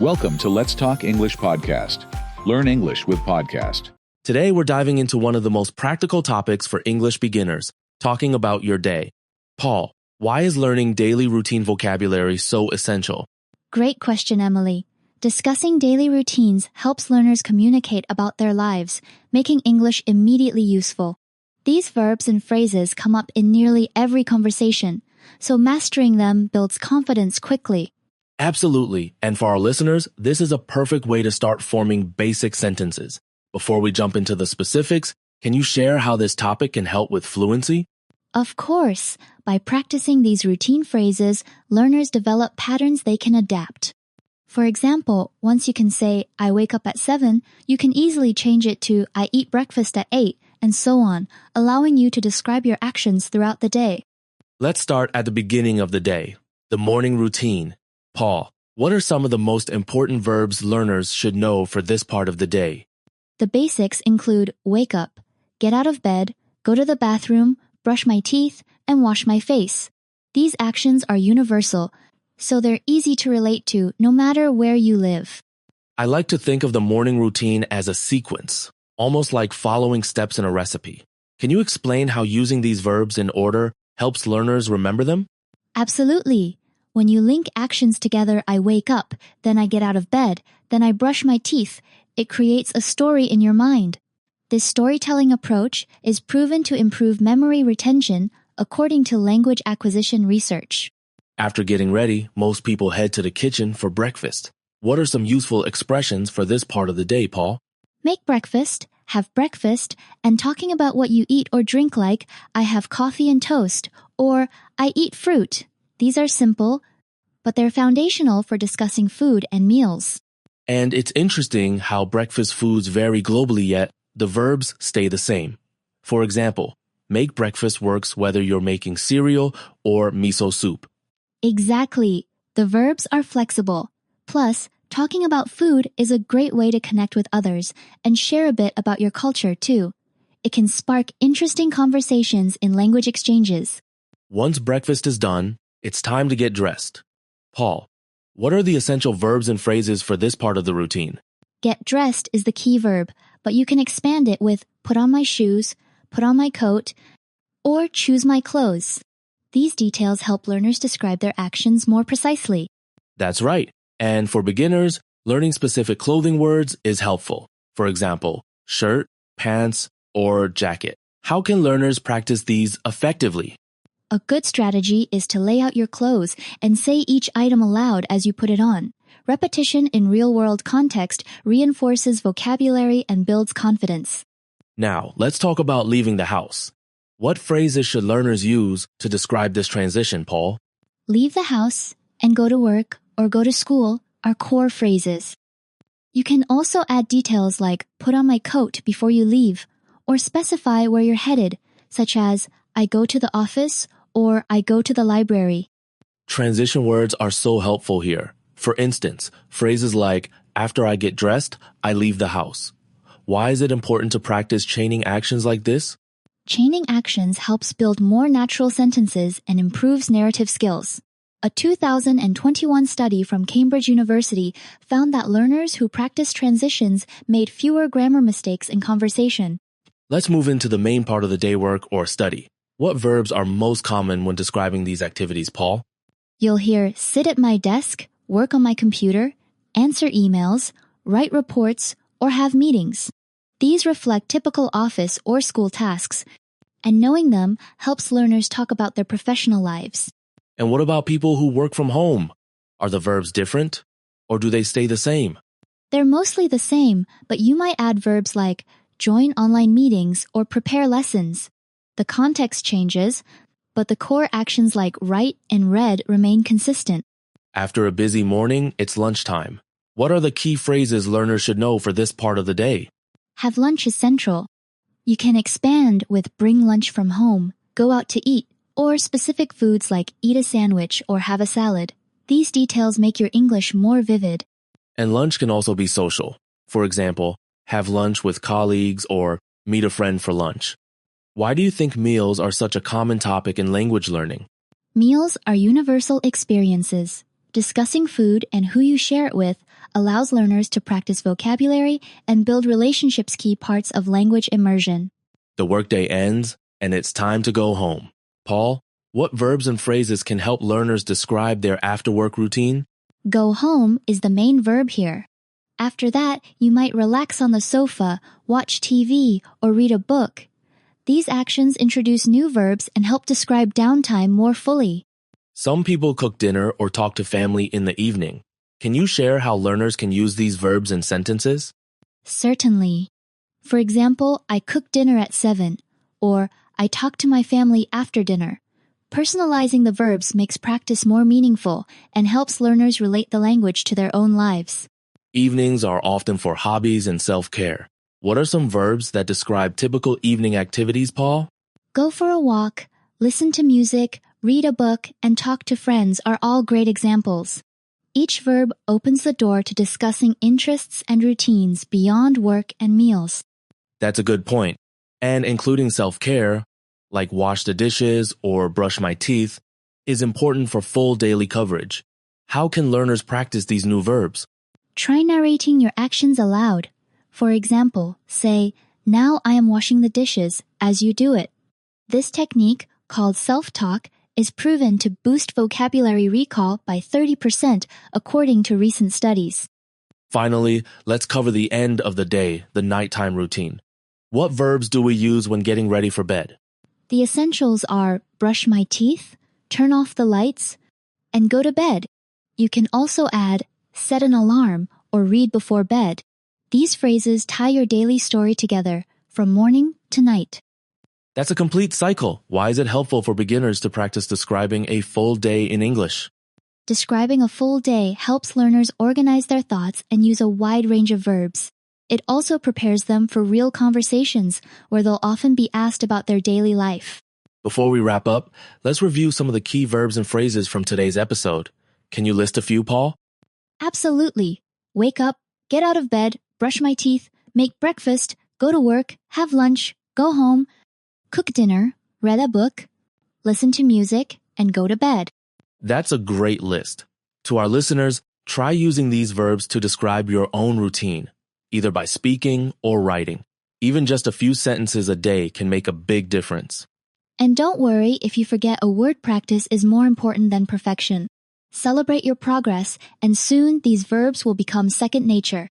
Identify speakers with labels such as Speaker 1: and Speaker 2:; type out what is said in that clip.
Speaker 1: Welcome to Let's Talk English Podcast. Learn English with Podcast.
Speaker 2: Today, we're diving into one of the most practical topics for English beginners, talking about your day. Paul, why is learning daily routine vocabulary so essential?
Speaker 3: Great question, Emily. Discussing daily routines helps learners communicate about their lives, making English immediately useful. These verbs and phrases come up in nearly every conversation, so mastering them builds confidence quickly.
Speaker 2: Absolutely. And for our listeners, this is a perfect way to start forming basic sentences. Before we jump into the specifics, can you share how this topic can help with fluency?
Speaker 3: Of course. By practicing these routine phrases, learners develop patterns they can adapt. For example, once you can say, I wake up at 7, you can easily change it to, I eat breakfast at 8, and so on, allowing you to describe your actions throughout the day.
Speaker 2: Let's start at the beginning of the day, the morning routine. Paul, what are some of the most important verbs learners should know for this part of the day?
Speaker 3: The basics include wake up, get out of bed, go to the bathroom, brush my teeth, and wash my face. These actions are universal, so they're easy to relate to no matter where you live.
Speaker 2: I like to think of the morning routine as a sequence, almost like following steps in a recipe. Can you explain how using these verbs in order helps learners remember them?
Speaker 3: Absolutely. When you link actions together, I wake up, then I get out of bed, then I brush my teeth, it creates a story in your mind. This storytelling approach is proven to improve memory retention according to language acquisition research.
Speaker 2: After getting ready, most people head to the kitchen for breakfast. What are some useful expressions for this part of the day, Paul?
Speaker 3: Make breakfast, have breakfast, and talking about what you eat or drink like, I have coffee and toast, or I eat fruit. These are simple, but they're foundational for discussing food and meals.
Speaker 2: And it's interesting how breakfast foods vary globally, yet the verbs stay the same. For example, make breakfast works whether you're making cereal or miso soup.
Speaker 3: Exactly. The verbs are flexible. Plus, talking about food is a great way to connect with others and share a bit about your culture, too. It can spark interesting conversations in language exchanges.
Speaker 2: Once breakfast is done, it's time to get dressed. Paul, what are the essential verbs and phrases for this part of the routine?
Speaker 3: Get dressed is the key verb, but you can expand it with put on my shoes, put on my coat, or choose my clothes. These details help learners describe their actions more precisely.
Speaker 2: That's right. And for beginners, learning specific clothing words is helpful. For example, shirt, pants, or jacket. How can learners practice these effectively?
Speaker 3: A good strategy is to lay out your clothes and say each item aloud as you put it on. Repetition in real-world context reinforces vocabulary and builds confidence.
Speaker 2: Now, let's talk about leaving the house. What phrases should learners use to describe this transition, Paul?
Speaker 3: Leave the house and go to work or go to school are core phrases. You can also add details like put on my coat before you leave or specify where you're headed, such as I go to the office or I go to the library.
Speaker 2: Transition words are so helpful here. For instance, phrases like, after I get dressed, I leave the house. Why is it important to practice chaining actions like this?
Speaker 3: Chaining actions helps build more natural sentences and improves narrative skills. A 2021 study from Cambridge University found that learners who practiced transitions made fewer grammar mistakes in conversation.
Speaker 2: Let's move into the main part of the day work or study. What verbs are most common when describing these activities, Paul?
Speaker 3: You'll hear sit at my desk, work on my computer, answer emails, write reports, or have meetings. These reflect typical office or school tasks, and knowing them helps learners talk about their professional lives.
Speaker 2: And what about people who work from home? Are the verbs different, or do they stay the same?
Speaker 3: They're mostly the same, but you might add verbs like join online meetings or prepare lessons. The context changes, but the core actions like write and read remain consistent.
Speaker 2: After a busy morning, it's lunchtime. What are the key phrases learners should know for this part of the day?
Speaker 3: Have lunch is central. You can expand with bring lunch from home, go out to eat, or specific foods like eat a sandwich or have a salad. These details make your English more vivid.
Speaker 2: And lunch can also be social. For example, have lunch with colleagues or meet a friend for lunch. Why do you think meals are such a common topic in language learning?
Speaker 3: Meals are universal experiences. Discussing food and who you share it with allows learners to practice vocabulary and build relationships key parts of language immersion.
Speaker 2: The workday ends, and it's time to go home. Paul, what verbs and phrases can help learners describe their after-work routine?
Speaker 3: Go home is the main verb here. After that, you might relax on the sofa, watch TV, or read a book. These actions introduce new verbs and help describe downtime more fully.
Speaker 2: Some people cook dinner or talk to family in the evening. Can you share how learners can use these verbs in sentences?
Speaker 3: Certainly. For example, I cooked dinner at 7, or I talked to my family after dinner. Personalizing the verbs makes practice more meaningful and helps learners relate the language to their own lives.
Speaker 2: Evenings are often for hobbies and self-care. What are some verbs that describe typical evening activities, Paul?
Speaker 3: Go for a walk, listen to music, read a book, and talk to friends are all great examples. Each verb opens the door to discussing interests and routines beyond work and meals.
Speaker 2: That's a good point. And including self-care, like wash the dishes or brush my teeth, is important for full daily coverage. How can learners practice these new verbs?
Speaker 3: Try narrating your actions aloud. For example, say, "Now I am washing the dishes," as you do it. This technique, called self-talk, is proven to boost vocabulary recall by 30% according to recent studies.
Speaker 2: Finally, let's cover the end of the day, the nighttime routine. What verbs do we use when getting ready for bed?
Speaker 3: The essentials are brush my teeth, turn off the lights, and go to bed. You can also add set an alarm or read before bed. These phrases tie your daily story together from morning to night.
Speaker 2: That's a complete cycle. Why is it helpful for beginners to practice describing a full day in English?
Speaker 3: Describing a full day helps learners organize their thoughts and use a wide range of verbs. It also prepares them for real conversations where they'll often be asked about their daily life.
Speaker 2: Before we wrap up, let's review some of the key verbs and phrases from today's episode. Can you list a few, Paul?
Speaker 3: Absolutely. Wake up, get out of bed, brush my teeth, make breakfast, go to work, have lunch, go home, cook dinner, read a book, listen to music, and go to bed.
Speaker 2: That's a great list. To our listeners, try using these verbs to describe your own routine, either by speaking or writing. Even just a few sentences a day can make a big difference.
Speaker 3: And don't worry if you forget a word practice is more important than perfection. Celebrate your progress, and soon these verbs will become second nature.